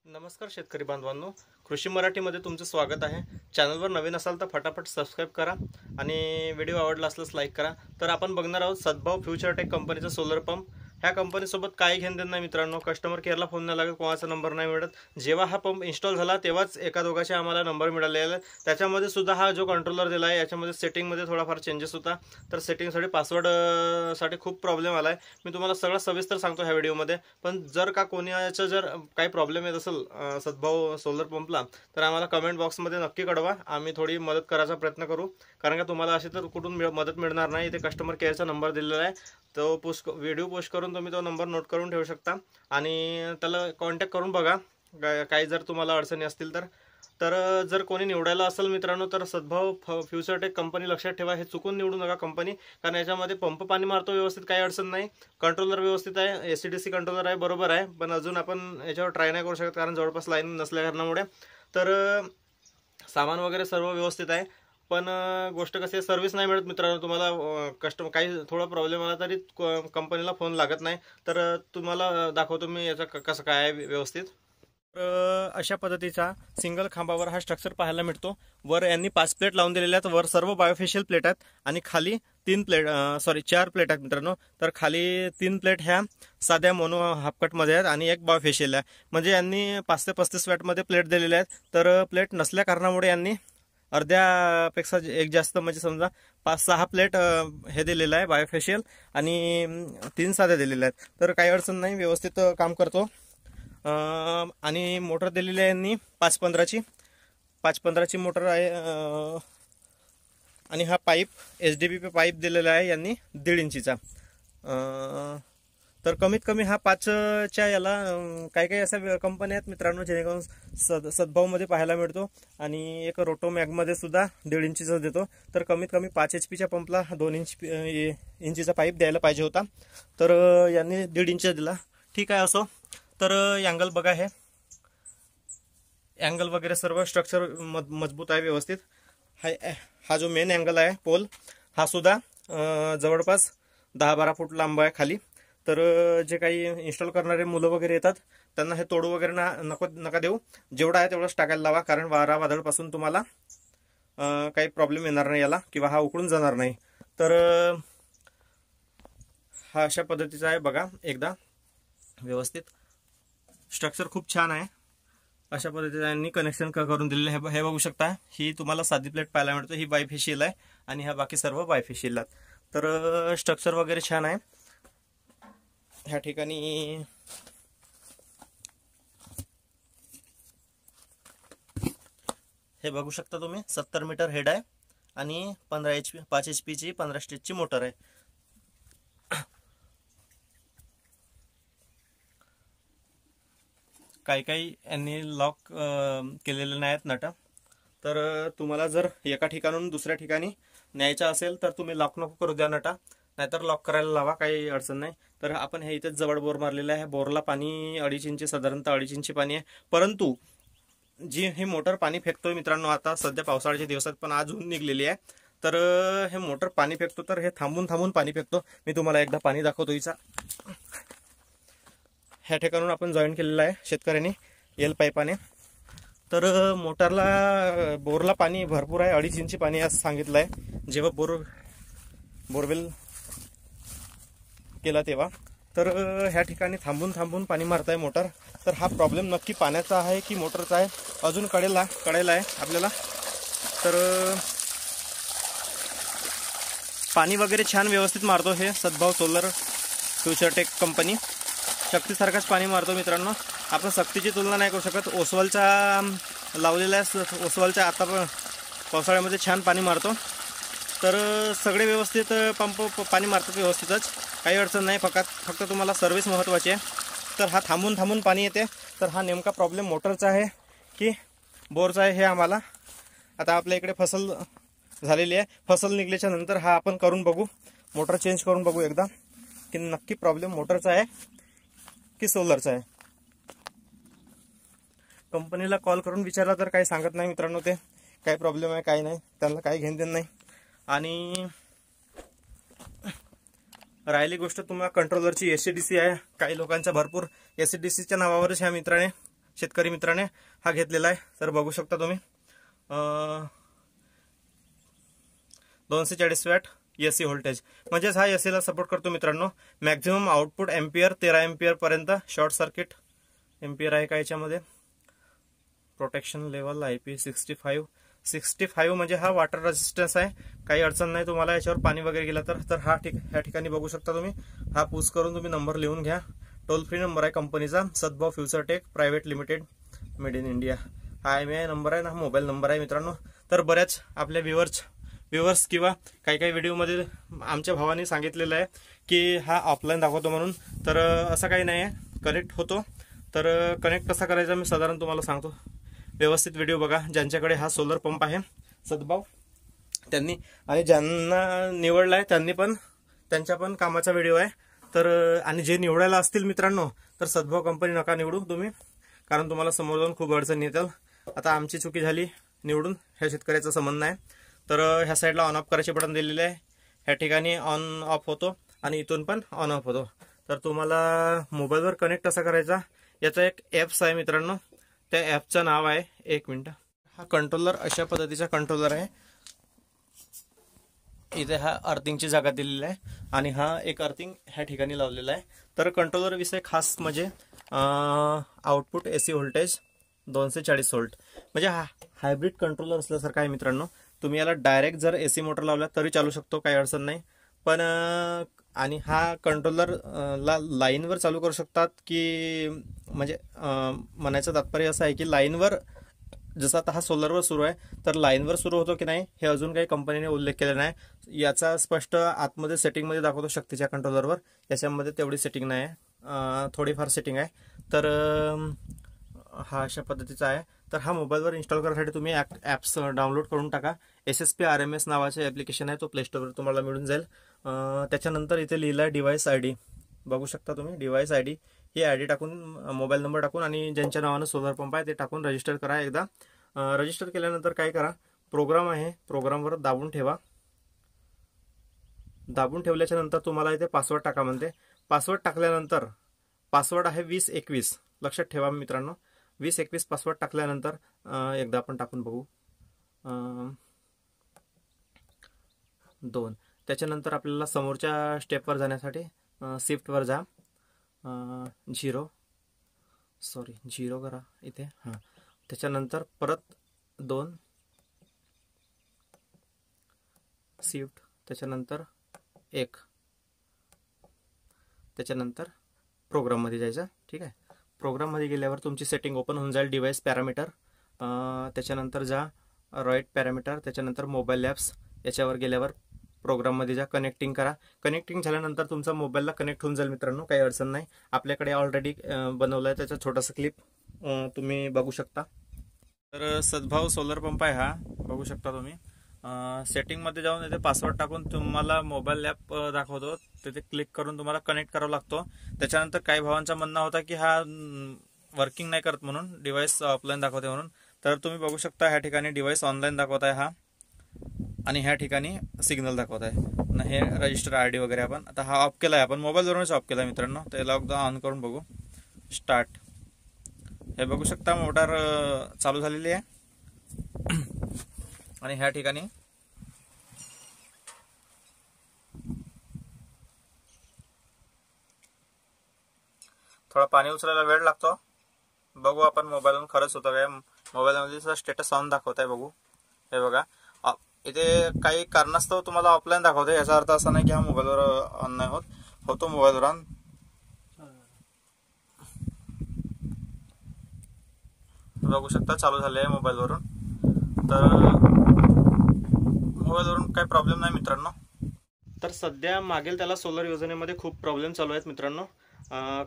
नमस्कार शेतकरी बांधवांनो, कृषी मराठीमध्ये तुमचं स्वागत आहे। चॅनलवर नवीन असाल तर फटाफट सबस्क्राइब करा आणि व्हिडिओ आवडला असल्यास लाईक करा। तर आपण बघणार आहोत सद्भाव फ्युचर टेक कंपनीचा सोलर पंप। ह्या कंपनीसोबत काही घेणं देणं नाही मित्रांनो, कस्टमर केअरला फोन नाही लागत, कोणाचा नंबर नाही मिळत। जेव्हा हा पंप इन्स्टॉल झाला तेव्हाच एका दोघाचे आम्हाला नंबर मिळालेला। त्याच्यामध्ये सुद्धा हा जो कंट्रोलर दिला आहे याच्यामध्ये सेटिंगमध्ये थोडाफार चेंजेस होता, तर सेटिंगसाठी पासवर्ड साठी खूप प्रॉब्लेम आला आहे। मी तुम्हाला सगळं सविस्तर सांगतो ह्या व्हिडिओमध्ये। पण जर का कोणाचा जर काही प्रॉब्लेम येत असेल सद्भाव सोलर पंपला तर आम्हाला कमेंट बॉक्समध्ये नक्की कळवा, आम्ही थोडी मदत करायचा प्रयत्न करू। कारण का तुम्हाला अशी तर कुठून मदत मिळणार नाही। इथे कस्टमर केअरचा नंबर दिलेला आहे, तो व्हिडिओ पोस्ट करून तुम्ही तो नंबर नोट करून ठेवू शकता आणि त्याला कॉन्टॅक्ट करून बघा काही जर तुम्हाला अडचणी असतील तर। जर कोणी निवडायला असेल मित्रांनो तर सद्भाव फ्युचर टेक कंपनी लक्षात ठेवा, हे चुकून निवडू नका कंपनी। कारण याच्यामध्ये पंप पाणी मारतो व्यवस्थित, काही अडचण नाही, कंट्रोलर व्यवस्थित आहे, एसीडीसी कंट्रोलर आहे बरोबर आहे। पण अजून आपण याच्यावर ट्राय नाही करू शकत कारण जवळपास लाईन नसल्या कारणामुळे। तर सामान वगैरे सर्व व्यवस्थित आहे, पण गोष्ट कशी आहे, सर्व्हिस नाही मिळत मित्रांनो तुम्हाला। कस्टमर काही थोडा प्रॉब्लेम आला तरी कंपनीला फोन लागत नाही। तर तुम्हाला दाखवतो मी याचा कसं काय आहे व्यवस्थित। अशा पद्धतीचा सिंगल खांबावर हा स्ट्रक्चर पाहायला मिळतो। वर यांनी 5 प्लेट लावून दिलेल्या आहेत, वर सर्व बायोफेशियल प्लेट आहेत आणि खाली 4 प्लेट आहेत मित्रांनो। तर खाली 3 प्लेट ह्या साध्या मोनो हाफकट मध्ये आहेत आणि एक बायोफेशियल आहे। म्हणजे यांनी 5 ते 35 वॅट मध्ये प्लेट दिलेल्या आहेत। तर प्लेट नसल्या कारणामुळे यांनी अर्ध्यापेक्षा एक जास्त म्हणजे समजा 5-6 प्लेट हे दिलेलं आहे बायोफेशियल आणि 3 साध्या दिलेल्या आहेत। तर काही अडचण नाही, व्यवस्थित काम करतो। आणि मोटर दिलेली आहे यांनी 515ची मोटर आहे आणि हा पाईप HDPE पाईप दिलेला आहे यांनी 1.5 इंचीचा। तर कमीत कमी हा 5च्या याला काही अशा कंपन्या आहेत मित्रांनो जेणेकरून सद्भावमध्ये पाहायला मिळतो आणि एक रोटोमॅगमध्ये सुद्धा 1.5 इंचीचा देतो। तर कमीत कमी 5 HP पंपला 2 इंचीचा पाईप द्यायला पाहिजे होता, तर यांनी 1.5 इंच दिला, ठीक आहे असो। तर अँगल बघा, हे अँगल वगैरे सर्व स्ट्रक्चर मजबूत आहे व्यवस्थित। हा जो मेन अँगल आहे पोल हा सुद्धा जवळपास 10-12 फूट लांब आहे खाली। तर जे काही इन्स्टॉल करणारे मुलं वगैरे येतात त्यांना हे तोडू वगैरे नका देऊ, जेवढा आहे तेवढंच टाकायला लावा, कारण वारा वादळपासून तुम्हाला काही प्रॉब्लेम येणार नाही याला, किंवा हा उकडून जाणार नाही। तर हा अशा पद्धतीचा आहे बघा, एकदा व्यवस्थित स्ट्रक्चर खूप छान आहे। अशा पद्धतीने कनेक्शन करून दिलेले हे बघू शकता। ही तुम्हाला साधी प्लेट पाहायला मिळतो, ही बायफेशियल आहे आणि ह्या बाकी सर्व बायफेशियल आहेत। तर स्ट्रक्चर वगैरे छान आहे। ह्या ठिकाणी हे बघू शकता तुम्ही, 70 मीटर हेड आहे आणि 5 HP ची 15 स्टेजची मोटर आहे। काही यांनी लॉक केलेले नाहीत नट। तर तुम्हाला जर एका ठिकाणून दुसऱ्या ठिकाणी न्यायचं असेल तर तुम्ही लॉक नको करू द्या नटा, नाहीतर लॉक करायला लावा, काही अडचण नाही। तर आपण हे इथेच जवळ बोर मारलेला आहे, बोरला पाणी 2.5 इंच, साधारणतः 2.5 इंच पाणी आहे। परंतु जी ही मोटर पाणी फेकतोय मित्रांनो, आता सध्या पावसाळ्याच्या दिवसात पण आज ऊन निघलेली आहे, तर हे मोटर पाणी फेकतो, तर हे थांबून पाणी फेकतो। मी तुम्हाला एकदा पाणी दाखवतो हिचा। ह्या ठिकाणून आपण जॉईन केलेला आहे शेतकऱ्यांनी एल पाईपाने। तर मोटरला बोरला पाणी भरपूर आहे, 2.5 इंच पाणी असं सांगितलं आहे जेव्हा बोरवेल केला तेव्हा। तर ह्या ठिकाणी थांबून पाणी मारत आहे मोटर। तर हा प्रॉब्लेम नक्की पाण्याचा आहे की मोटरचा आहे, अजून कळेला आहे आपल्याला। तर पाणी वगैरे छान व्यवस्थित मारतो हे सद्भाव सोलर फ्युचर टेक कंपनी, शक्तीसारखाच पाणी मारतो मित्रांनो। आपण सक्तीची तुलना नाही करू शकत। ओसवालचा लावलेला आहे, ओसवालच्या आता पावसाळ्यामध्ये छान पाणी मारतो। तर सगळे व्यवस्थित पंप पाणी मारतात व्यवस्थितच, काही अडचण नाही, फक्त तुम्हाला सर्व्हिस महत्त्वाची आहे। तर हा थांबून पाणी येते, तर हा नेमका प्रॉब्लेम मोटरचा आहे की बोरचा आहे हे आम्हाला आता आपल्या इकडे फसल झालेली आहे, फसल निघल्याच्या नंतर हा आपण करून बघू, मोटर चेंज करून बघू एकदा की नक्की प्रॉब्लेम मोटरचा आहे की सोलरचा आहे। कंपनीला कॉल करून विचारला तर काही सांगत नाही मित्रांनो, ते काय प्रॉब्लेम आहे काय नाही, त्यांना काही घेणं देणं नाही। आणि राहिली गोष्ट तुम्हाला कंट्रोलरची एसीडीसी आहे, काही लोकांच्या भरपूर एसीडीसीच्या नावावरच ह्या मित्राने शेतकरी मित्राने हा घेतलेला आहे. तर बघू शकता तुम्ही 240 वॅट एसी व्होल्टेज, म्हणजेच हा एसीला सपोर्ट करतो मित्रांनो. मॅक्झिमम आउटपुट एम्पियर 13 एम्पियर पर्यंत. शॉर्ट सर्किट एम्पियर आहे का याच्यामध्ये. प्रोटेक्शन लेवल IP65 म्हणजे हा वॉटर रेजिस्टन्स आहे. काही अडचण नाही तुम्हाला याच्यावर पाणी वगैरे गेला तर ह्या ठिकाणी बघू शकता तुम्ही. हा पुश करून तुम्ही नंबर लिहून घ्या. टोल फ्री नंबर आहे कंपनीचा, Sadbhav Futuretech private limited, made in India. हा IMEI नंबर आहे ना, मोबाईल नंबर आहे मित्रांनो. तर बऱ्याच आपल्या व्ह्युअर्स किंवा काही व्हिडिओमध्ये आमच्या भावाने सांगितलेलं आहे की हा ऑफलाईन दाखवतो म्हणून. तर असं काही नाही आहे, कनेक्ट होतो. तर कनेक्ट कसा करायचा मी साधारण तुम्हाला सांगतो. व्यवस्थित व्हिडिओ बघा. ज्यांच्याकडे हा सोलर पंप आहे सद्भाव त्यांनी, आणि ज्यांना निवडलाय त्यांच्या पण कामाचा व्हिडिओ आहे. तर आणि जे निवडायला असतील मित्रांनो तर सद्भाव कंपनी नका निवडू तुम्ही, कारण तुम्हाला समोर जाऊन खूप अडचण येतील. आता आमची चुकी झाली निवडून, ह्या शेतकऱ्याचा संबंध नाही. तर ह्या साईडला ऑन ऑफ करायचे बटन दिलेले आहे. ह्या ठिकाणी ऑन ऑफ होतो आणि इथून पण ऑन ऑफ होतो. तर तुम्हाला मोबाईलवर कनेक्ट कसा करायचा याचा एक ॲप्स आहे मित्रांनो. त्या ॲपचं नाव आहे, एक मिनिट. हा कंट्रोलर अशा पद्धतीचा कंट्रोलर आहे. इथे हा अर्थिंगची जागा दिलेली आहे आणि हा एक अर्थिंग ह्या ठिकाणी लावलेला आहे. तर कंट्रोलर विषय खास म्हणजे आउटपुट एसी व्होल्टेज 240 व्होल्ट, म्हणजे हा हायब्रिड कंट्रोलर असल्यासारखं आहे मित्रांनो. तुम्ही याला डायरेक्ट जर एसी मोटर लावला तरी चालू शकतो, काही अडचण नाही. पण आणि हा कंट्रोलर लाईनवर चालू करू शकतात की, म्हणजे म्हणायचं तात्पर्य असं आहे की लाईनवर, जसं आता हा सोलरवर सुरू आहे तर लाईनवर सुरू होतो की नाही हे अजून काही कंपनीने उल्लेख केला नाही. याचा स्पष्ट आतमध्ये सेटिंगमध्ये दाखवतो शक्तीच्या कंट्रोलरवर. याच्यामध्ये तेवढी सेटिंग नाही आहे, थोडीफार सेटिंग आहे. तर हा अशा पद्धतीचा आहे. तर हा मोबाईलवर इन्स्टॉल करण्यासाठी तुम्ही ॲप्स डाउनलोड करून टाका. SSP RMS नावाचे ॲप्लिकेशन आहे, तो प्ले स्टोरवर तुम्हाला मिळून जाईल. त्याच्यानंतर इथे लिहिलं आहे डिव्हाइस ID, बघू शकता तुम्ही. डिव्हाइस ID ही ID टाकून, मोबाईल नंबर टाकून आणि ज्यांच्या नावानं सोलर पंप आहे ते टाकून रजिस्टर करा. एकदा रजिस्टर केल्यानंतर काय करा, प्रोग्राम आहे, प्रोग्रामवर दाबून ठेवा. दाबून ठेवल्याच्या नंतर तुम्हाला इथे पासवर्ड टाका म्हणते. पासवर्ड टाकल्यानंतर पासवर्ड आहे 2021, लक्षात ठेवा मित्रांनो. 2021 पासवर्ड टाकल्यानंतर एकदा आपण टाकून बघू 2. त्याच्यानंतर आपल्याला समोरच्या स्टेपवर जाण्यासाठी शिफ्टवर जा. 0 करा इथे. हां, त्याच्यानंतर परत 2 शिफ्ट, त्याच्यानंतर 1, त्याच्यानंतर प्रोग्राममध्ये जायचं. ठीक आहे. प्रोग्राममध्ये गेल्यावर तुमची सेटिंग ओपन होऊन जाईल. डिव्हाइस पॅरामीटर, त्याच्यानंतर जा राईट पॅरामीटर, त्याच्यानंतर मोबाईल ॲप्स, याच्यावर गेल्यावर प्रोग्राममध्ये जा. कनेक्टिंग करा. कनेक्टिंग झाल्यानंतर तुमचा मोबाईलला कनेक्ट होऊन जाईल मित्रांनो, काही अडचण नाही. आपल्याकडे ऑलरेडी बनवलं आहे, त्याचा छोटासा क्लिप तुम्ही बघू शकता. तर सद्भाव सोलर पंप आहे हा, बघू शकता तुम्ही. सेटिंगमध्ये जाऊन इथे पासवर्ड टाकून तुम्हाला मोबाईल ॲप दाखवतो, तिथे क्लिक करून तुम्हाला कनेक्ट करावा लागतो. त्याच्यानंतर काही भावांचा म्हणणं होता की हा वर्किंग नाही करत म्हणून, डिव्हाइस ऑफलाईन दाखवते म्हणून. तर तुम्ही बघू शकता ह्या ठिकाणी डिव्हाइस ऑनलाईन दाखवत आहे हा, आणि ह्या ठिकाणी सिग्नल दाखवत आहे. हे रजिस्टर ID वगैरे आपण आता हा ऑफ केला आहे, आपण मोबाईलवरूनच ऑफ केला आहे मित्रांनो. त्याला एकदा ऑन करून बघू. स्टार्ट, हे बघू शकता मोटार चालू झालेली आहे. आणि ह्या ठिकाणी थोडा पाणी उचलायला वेळ लागतो. बघू आपण मोबाईलवरून खरंच होतं काय. मोबाईलमध्ये स्टेटस ऑन दाखवत आहे, बघू. हे बघा, इथे काही कारणास्तव तुम्हाला ऑफलाईन दाखवते. याचा अर्थ असा नाही की हा मोबाईलवर ऑन नाही होतो मोबाईलवर ऑन. बघू शकता चालू झाले आहे मोबाईलवरून. तर मोबाईलवरून काही प्रॉब्लेम नाही मित्रांनो. तर सध्या मागेल त्याला सोलर योजनेमध्ये खूप प्रॉब्लेम चालू आहेत मित्रांनो.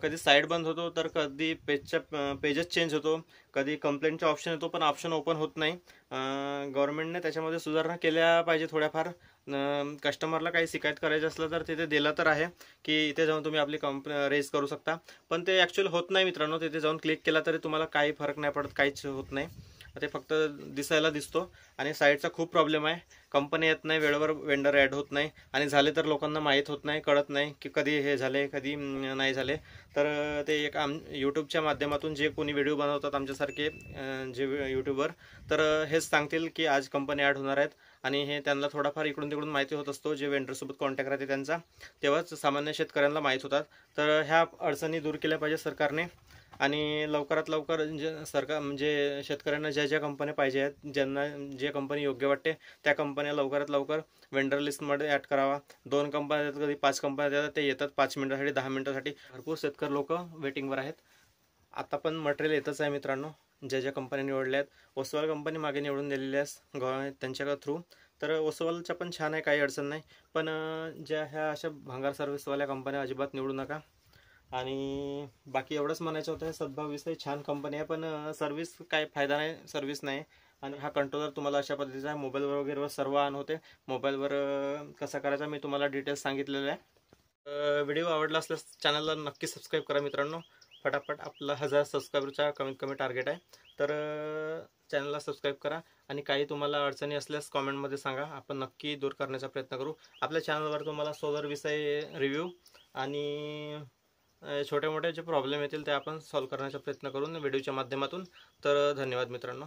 कधी साईड बंद होतो, तर कधी पेजेस चेंज होतो, कधी कंप्लेंटचा ऑप्शन येतो पण ऑप्शन ओपन होत नाही. गव्हर्नमेंटने त्याच्यामध्ये सुधारणा केल्या पाहिजे थोड्याफार. कस्टमरला काही शिकायत करायचं असलं तर तिथे दिलं तर आहे की इथे जाऊन तुम्ही आपली रेज करू शकता, पण ते ॲक्च्युअल होत नाही मित्रांनो. तिथे जाऊन क्लिक केला तरी तुम्हाला काही फरक नाही पडत, काहीच होत नाही. ते फक्त दिसायला दिसतो आणि साईडचा खूप प्रॉब्लेम आहे. कंपनी येत नाही, वेळेवर वेंडर ॲड होत नाही आणि झाले तर लोकांना माहीत होत नाही, कळत नाही की कधी हे झाले कधी नाही झाले. तर ते एक यूट्यूबच्या माध्यमातून जे कोणी व्हिडिओ बनवतात आमच्यासारखे जे यूट्यूबर, तर हेच सांगतील की आज कंपनी ॲड होणार आहेत आणि हे त्यांना थोडाफार इकडून तिकडून माहिती होत असतो, जे वेंडरसोबत कॉन्टॅक्ट राहते त्यांचा, तेव्हाच सामान्य शेतकऱ्यांना माहीत होतात. तर ह्या अडचणी दूर केल्या पाहिजे सरकारने आणि लवकरात लवकर सरकार म्हणजे शेतकऱ्यांना ज्या ज्या कंपन्या पाहिजे आहेत, ज्यांना जे कंपनी योग्य वाटते त्या कंपन्या लवकरात लवकर वेंडर लिस्टमध्ये ॲड करावा. 2 कंपन्या येतात, कधी 5 कंपन्या येतात, ते येतात 5 मिनिटासाठी 10 मिनिटासाठी. भरपूर शेतकरी लोक वेटिंगवर आहेत. आता पण मटेरियल येतच आहे मित्रांनो, ज्या ज्या कंपन्या निवडल्या आहेत. ओसवाल कंपनी मागे निवडून दिलेली आहे गव्हर्नमेंट त्यांच्या थ्रू, तर ओसवालच्या पण छान आहे, काही अडचण नाही. पण ज्या ह्या अशा भंगार सर्व्हिसवाल्या कंपन्या अजिबात निवडू नका. आणि बाकी एवढंच म्हणायचं होतं. सद्भाव विषय छान कंपनी आहे, पण सर्व्हिस काय फायदा नाही, सर्व्हिस नाही. आणि हा कंट्रोलर तुम्हाला अशा पद्धतीचा मोबाईलवर वगैरे सर्व ऑन होते. मोबाईलवर कसा करायचा मी तुम्हाला डिटेल्स सांगितलेलं आहे. व्हिडिओ आवडला असल्यास चॅनलला नक्की सबस्क्राईब करा मित्रांनो. फटाफट आपला 1000 सबस्क्रायबरचा कमीत कमी टार्गेट आहे. तर चॅनलला सबस्क्राईब करा आणि काही तुम्हाला अडचणी असल्यास कॉमेंटमध्ये सांगा, आपण नक्की दूर करण्याचा प्रयत्न करू. आपल्या चॅनलवर तुम्हाला सोलर विषय रिव्ह्यू आणि छोटे मोठे जे प्रॉब्लेम येतील ते आपण सॉल्व्ह करण्याचा प्रयत्न करून व्हिडिओच्या माध्यमातून. तर धन्यवाद मित्रांनो.